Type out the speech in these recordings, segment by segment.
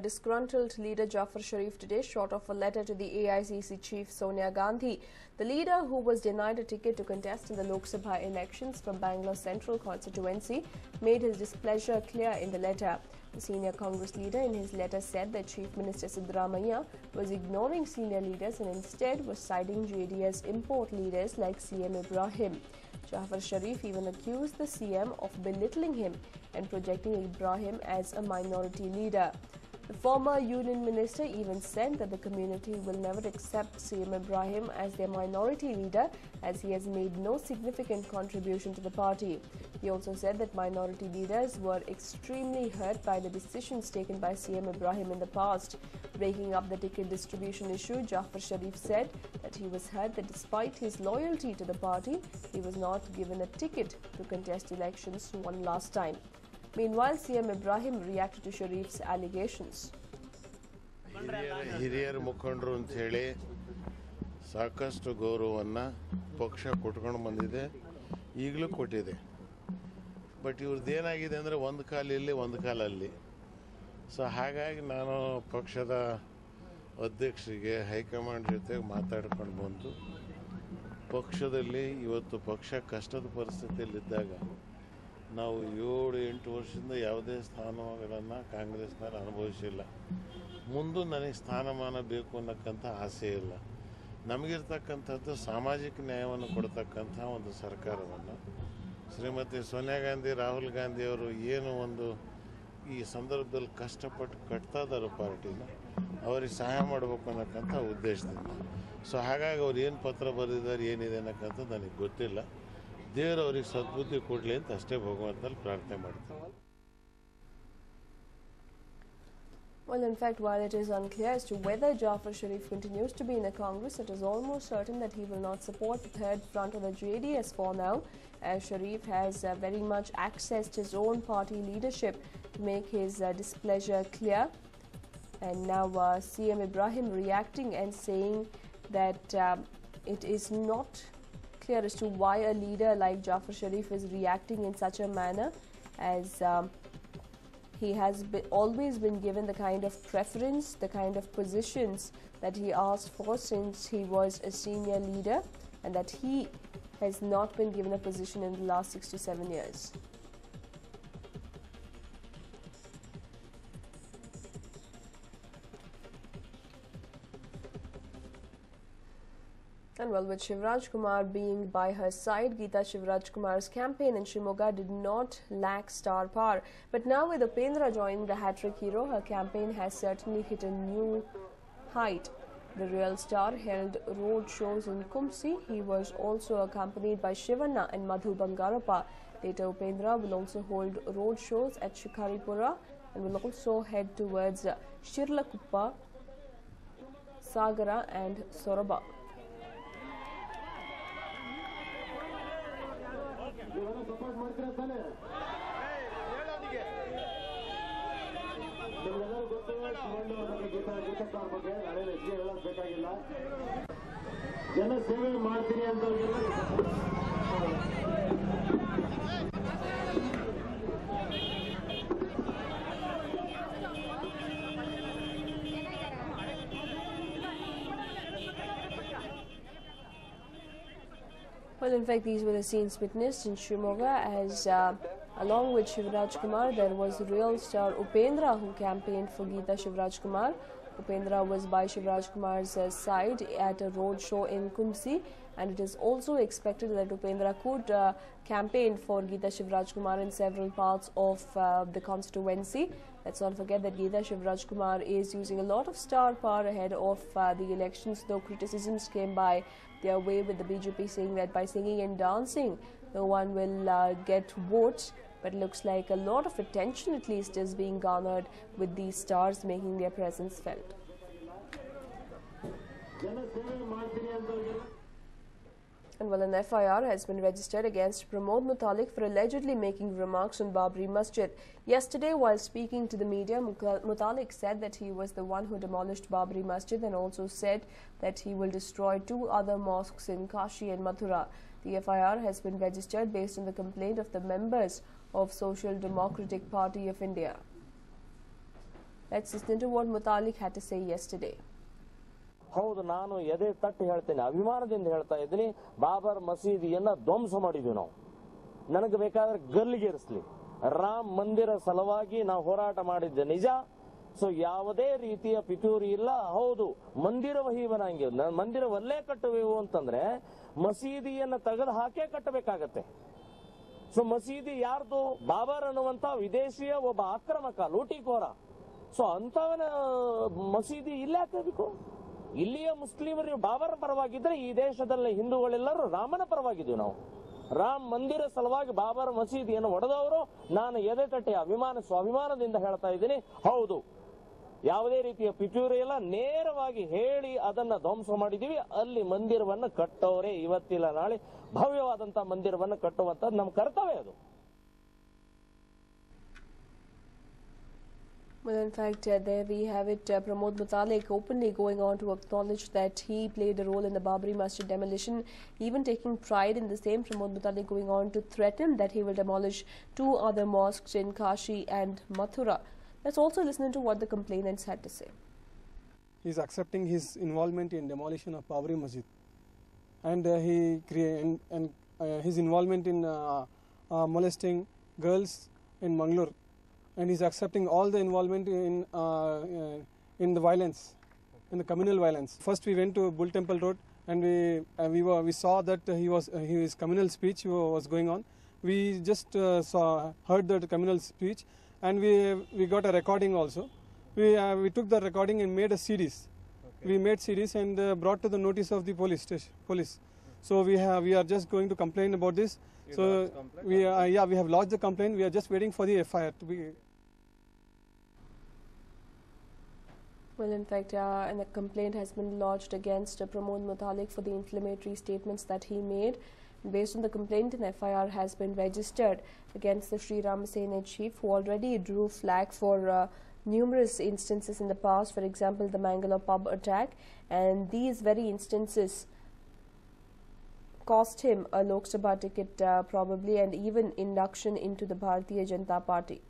Disgruntled leader Jafar Sharif today shot off a letter to the AICC chief Sonia Gandhi. The leader, who was denied a ticket to contest in the Lok Sabha elections from Bangalore Central constituency, made his displeasure clear in the letter. The senior Congress leader in his letter said that Chief Minister Siddaramaiah was ignoring senior leaders and instead was siding JDS import leaders like CM Ibrahim. Jafar Sharif even accused the CM of belittling him and projecting Ibrahim as a minority leader. The former union minister even said that the community will never accept CM Ibrahim as their minority leader as he has made no significant contribution to the party. He also said that minority leaders were extremely hurt by the decisions taken by CM Ibrahim in the past. Breaking up the ticket distribution issue, Jafar Sharif said that he was hurt that despite his loyalty to the party, he was not given a ticket to contest elections one last time. Meanwhile, CM Ibrahim reacted to Sharif's allegations. ಹಿರಿಯರ ಮುಖಂಡರು ಅಂತ ಹೇಳಿ ಸಾಕಷ್ಟು ಗೌರವವನ್ನು ಪಕ್ಷ ಕೊಟ್ಕೊಂಡು ಬಂದಿದೆ, ಈಗಲೂ ಕೊಟ್ಟಿದೆ. ಬಟ್ ಇವ್ರದ್ದು ಏನಾಗಿದೆ ಅಂದರೆ ಒಂದು ಕಾಲ ಇಲ್ಲಿ ಒಂದು ಕಾಲ ಅಲ್ಲಿ. ಸೊ ಹಾಗಾಗಿ ನಾನು ಪಕ್ಷದ ಅಧ್ಯಕ್ಷರಿಗೆ ಹೈಕಮಾಂಡ್ ಜೊತೆ ಮಾತಾಡ್ಕೊಂಡು ಬಂದು ಪಕ್ಷದಲ್ಲಿ ಇವತ್ತು ಪಕ್ಷ ಕಷ್ಟದ ಪರಿಸ್ಥಿತಿಯಲ್ಲಿದ್ದಾಗ ನಾವು 7-8 ವರ್ಷದಿಂದ ಯಾವುದೇ ಸ್ಥಾನಗಳನ್ನು ಕಾಂಗ್ರೆಸ್ನಲ್ಲಿ ಅನುಭವಿಸಿಲ್ಲ. ಮುಂದೂ ನನಗೆ ಸ್ಥಾನಮಾನ ಬೇಕು ಅನ್ನೋಕ್ಕಂಥ ಆಸೆ ಇಲ್ಲ. ನಮಗಿರ್ತಕ್ಕಂಥದ್ದು ಸಾಮಾಜಿಕ ನ್ಯಾಯವನ್ನು ಕೊಡ್ತಕ್ಕಂಥ ಒಂದು ಸರ್ಕಾರವನ್ನು ಶ್ರೀಮತಿ ಸೋನಿಯಾ ಗಾಂಧಿ, ರಾಹುಲ್ ಗಾಂಧಿಯವರು ಏನು ಒಂದು ಈ ಸಂದರ್ಭದಲ್ಲಿ ಕಷ್ಟಪಟ್ಟು ಕಟ್ತಾ ಇದ್ದಾರೆ ಪಾರ್ಟಿನ, ಅವರಿಗೆ ಸಹಾಯ ಮಾಡಬೇಕು ಅನ್ನೋಕ್ಕಂಥ ಉದ್ದೇಶದಿಂದ. ಸೊ ಹಾಗಾಗಿ ಅವ್ರು ಏನು ಪತ್ರ ಬರೆದಿದ್ದಾರೆ, ಏನಿದೆ ಅನ್ನೋಕ್ಕಂಥದ್ದು ನನಗೆ ಗೊತ್ತಿಲ್ಲ. ದೇವರು ಅವರಿಗೆ ಸದ್ಬುದ್ಧಿ ಕೊಡಲಿ ಅಂತ ಅಷ್ಟೇ ಭಗವಂತನಲ್ಲಿ ಪ್ರಾರ್ಥನೆ ಮಾಡ್ತೀನಿ. Well, in fact, while it is unclear as to whether Jafar Sharif continues to be in the Congress, it is almost certain that he will not support the third front of the JDS for now, as Sharif has very much accessed his own party leadership to make his displeasure clear. And now CM Ibrahim reacting and saying that it is not clear as to why a leader like Jafar Sharif is reacting in such a manner, as he has always been given the kind of preference, the kind of positions that he asked for since he was a senior leader, and that he has not been given a position in the last 6 to 7 years. And well, with Shivraj Kumar being by her side, Geeta Shivraj Kumar's campaign in Shimoga did not lack star power. But now with Upendra joining the hat-trick hero, her campaign has certainly hit a new height. The real star held road shows in Kumsi. He was also accompanied by Shivanna and Madhu Bangarappa. Later, Upendra will also hold road shows at Shikaripura and will also head towards Shirlakuppa, Sagara and Soraba. ಜನಸೇವೆ ಮಾಡ್ತೀನಿ ಅಂತ Well, in fact, these were the scenes witnessed in Shimoga as along with Shivraj Kumar, there was real star Upendra who campaigned for Geeta Shivraj Kumar. Upendra was by Shivraj Kumar's side at a road show in Kumsi, and it is also expected that Upendra could campaign for Geeta Shivraj Kumar in several parts of the constituency. Let's not forget that Geeta Shivraj Kumar is using a lot of star power ahead of the elections, though criticisms came by their way with the BJP saying that by singing and dancing, no one will get votes. But it looks like a lot of attention at least is being garnered with these stars making their presence felt. And well, an FIR has been registered against Pramod Mutalik for allegedly making remarks on Babri Masjid. Yesterday, while speaking to the media, Mutalik said that he was the one who demolished Babri Masjid and also said that he will destroy 2 other mosques in Kashi and Mathura. The FIR has been registered based on the complaint of the members of Social Democratic Party of India. Let's listen to what Mutalik had to say yesterday. ಹೌದು, ನಾನು ಎದೆ ತಟ್ಟಿ ಹೇಳ್ತೇನೆ, ಅಭಿಮಾನದಿಂದ ಹೇಳ್ತಾ ಇದ್ದೀನಿ, ಬಾಬರ್ ಮಸೀದಿಯನ್ನ ಧ್ವಂಸ ಮಾಡಿದ್ವಿ ನಾವು. ನನಗೆ ಬೇಕಾದ್ರೆ ಗಲ್ಲಿಗೇರಿಸಲಿ, ರಾಮ್ ಮಂದಿರ ಸಲುವಾಗಿ ನಾವು ಹೋರಾಟ ಮಾಡಿದ್ದೆ ನಿಜ. ಸೊ ಯಾವುದೇ ರೀತಿಯ ಪಿತೂರಿ ಇಲ್ಲ. ಹೌದು, ಮಂದಿರ ವಹಿವನಂಗೆ ಮಂದಿರವಲ್ಲೇ ಕಟ್ಟುವೆವು ಅಂತಂದ್ರೆ ಮಸೀದಿಯನ್ನ ತೆಗೆದು ಹಾಕೇ ಕಟ್ಟಬೇಕಾಗತ್ತೆ. ಸೊ ಮಸೀದಿ ಯಾರ್ದು? ಬಾಬರ್ ಅನ್ನುವಂತ ವಿದೇಶಿಯ ಒಬ್ಬ ಆಕ್ರಮಕ ಲೂಟಿಕೋರ. ಸೊ ಅಂತವನ ಮಸೀದಿ ಇಲ್ಲೇ ಹಾಕಬೇಕು. ಇಲ್ಲಿಯ ಮುಸ್ಲಿಮರು ಬಾಬರ್ ಪರವಾಗಿದ್ರೆ ಈ ದೇಶದಲ್ಲಿ ಹಿಂದೂಗಳೆಲ್ಲರೂ ರಾಮನ ಪರವಾಗಿದ್ವಿ ನಾವು. ರಾಮ್ ಮಂದಿರ ಸಲುವಾಗಿ ಬಾಬರ್ ಮಸೀದಿಯನ್ನು ಒಡೆದವರು ನಾನು ಎದೆ ತಟ್ಟಿ ಸ್ವಾಭಿಮಾನದಿಂದ ಹೇಳ್ತಾ ಇದ್ದೀನಿ. ಹೌದು, ಯಾವುದೇ ರೀತಿಯ ಪಿತೂರಿ ಇಲ್ಲ, ನೇರವಾಗಿ ಹೇಳಿ ಅದನ್ನ ಧ್ವಂಸ ಮಾಡಿದೀವಿ. ಅಲ್ಲಿ ಮಂದಿರವನ್ನು ಕಟ್ಟೋರೆ ಇವತ್ತಿಲ್ಲ ನಾಳೆ ಭವ್ಯವಾದಂತಹ ಮಂದಿರವನ್ನು ಕಟ್ಟುವಂತದ್ದು ನಮ್ಮ ಕರ್ತವ್ಯ ಅದು. Well, in fact, there we have it. Pramod Mutalik openly going on to acknowledge that he played a role in the Babri Masjid demolition, even taking pride in the same. Pramod Mutalik going on to threaten that he will demolish 2 other mosques in Kashi and Mathura. Let's also listen to what the complainants had to say. He is accepting his involvement in demolition of Babri Masjid, and his involvement in molesting girls in Mangalore. And he's accepting all the involvement in the violence, in the communal violence. First, we went to Bull Temple Road, and we saw that his communal speech was going on. We just heard the communal speech, and we got a recording also. We took the recording and made a CDs. Okay. We made CDs and brought to the notice of the police. So we are just going to complain about this. So we have lodged the complaint. We are just waiting for the FIR to be. Well, in fact, and a complaint has been lodged against Pramod Mutalik for the inflammatory statements that he made. Based on the complaint, an FIR has been registered against the Sri Ram Sena chief, who already drew flag for numerous instances in the past. For example, the Mangalore pub attack, and these very instances cost him a Lok Sabha ticket probably, and even induction into the Bharatiya Janata Party.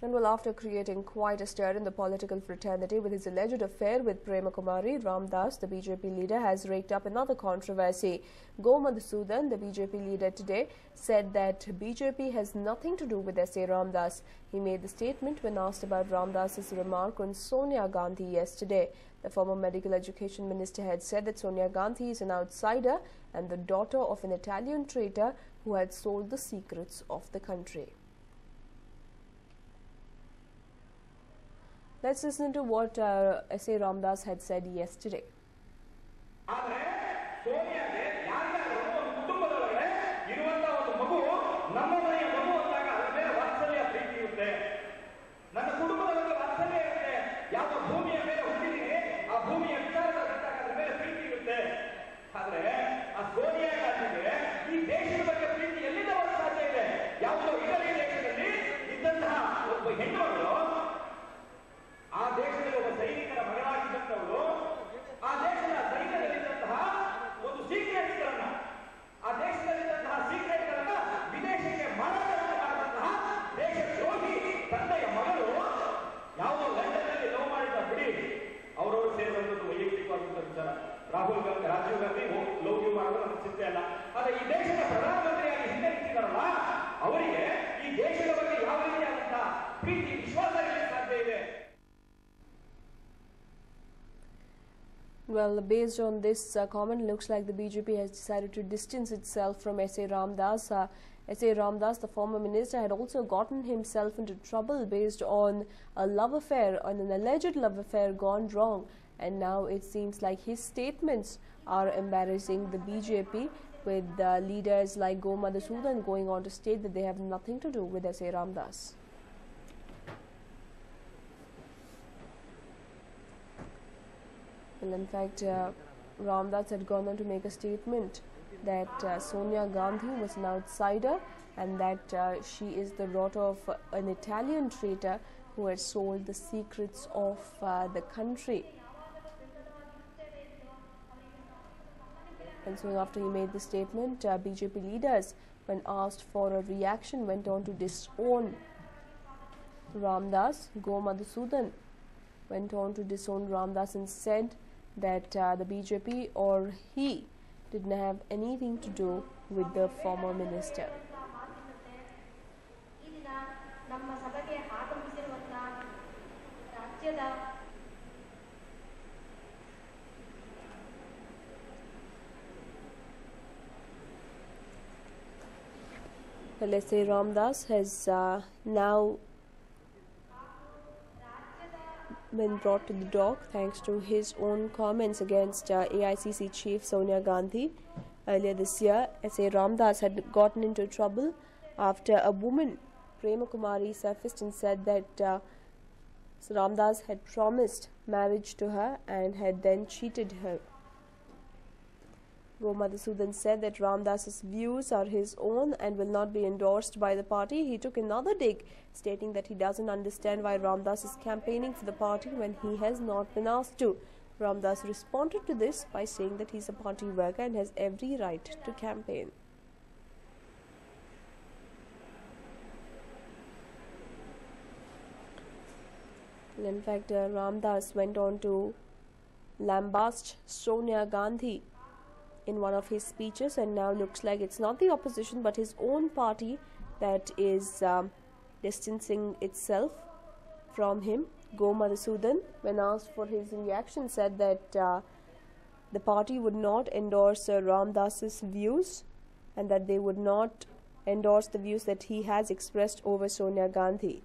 And well, after creating quite a stir in the political fraternity with his alleged affair with Prema Kumari, Ram Das, the BJP leader, has raked up another controversy. Go Madhusudan, the BJP leader today, said that BJP has nothing to do with S.A. Ram Das. He made the statement when asked about Ram Das's remark on Sonia Gandhi yesterday. The former medical education minister had said that Sonia Gandhi is an outsider and the daughter of an Italian traitor who had sold the secrets of the country. Let's listen to what S.A. Ram Das had said yesterday. Rahul Gandhi Rajiv Gandhi ಲೋಗಿ ಮಾಡೋದು ನಮಗೆ ಚಿಂತೆ ಅಲ್ಲ. ಆದರೆ ಈ ದೇಶದ ಪ್ರಧಾನಮಂತ್ರಿಯಾಗಿ ಹಿಂದೆ ನಿಂತಿದ್ದಾರಲ್ಲ, ಅವರಿಗೆ ಈ ದೇಶದ ಬಗ್ಗೆ ಯಾವ ರೀತಿಯಾದಂತಹ ಪ್ರೀತಿ ವಿಶ್ವಾಸ ಇರಲಿಕ್ಕೆ ಸಾಧ್ಯ ಇದೆ. Well, based on this comment, looks like the BJP has decided to distance itself from S.A. Ram Das. S.A. Ram Das, the former minister, had also gotten himself into trouble based on a love affair, on an alleged love affair gone wrong. And now it seems like his statements are embarrassing the BJP, with leaders like Go Madhusudan going on to state that they have nothing to do with S.A. Ram Das. Well, in fact, Ram Das had gone on to make a statement that Sonia Gandhi was an outsider and that she is the daughter of an Italian traitor who had sold the secrets of the country. And so after he made the statement, BJP leaders when asked for a reaction, went on to disown Ramdas. Go Madhusudan went on to disown Ramdas and said that the BJP or he didn't have anything to do with the former minister. ನಮ್ಮ ಸಭೆಗೆ ಆಗಮಿಸಿರುವಂತಹ ರಾಜ್ಯದ Let's say Ramdas has now been brought to the dock thanks to his own comments against AICC chief Sonia Gandhi. Earlier this year, S.A. Ramdas had gotten into trouble after a woman, Prema Kumari, surfaced and said that Ramdas had promised marriage to her and had then cheated her. Go Madhusudan said that Ramdas's views are his own and will not be endorsed by the party. He took another dig, stating that he doesn't understand why Ramdas is campaigning for the party when he has not been asked to. Ramdas responded to this by saying that he's a party worker and has every right to campaign. In fact, Ramdas went on to lambast Sonia Gandhi in one of his speeches, and now looks like it's not the opposition but his own party that is distancing itself from him. Go Madhusudan, when asked for his reaction, said that the party would not endorse Ramdas's views and that they would not endorse the views that he has expressed over Sonia Gandhi.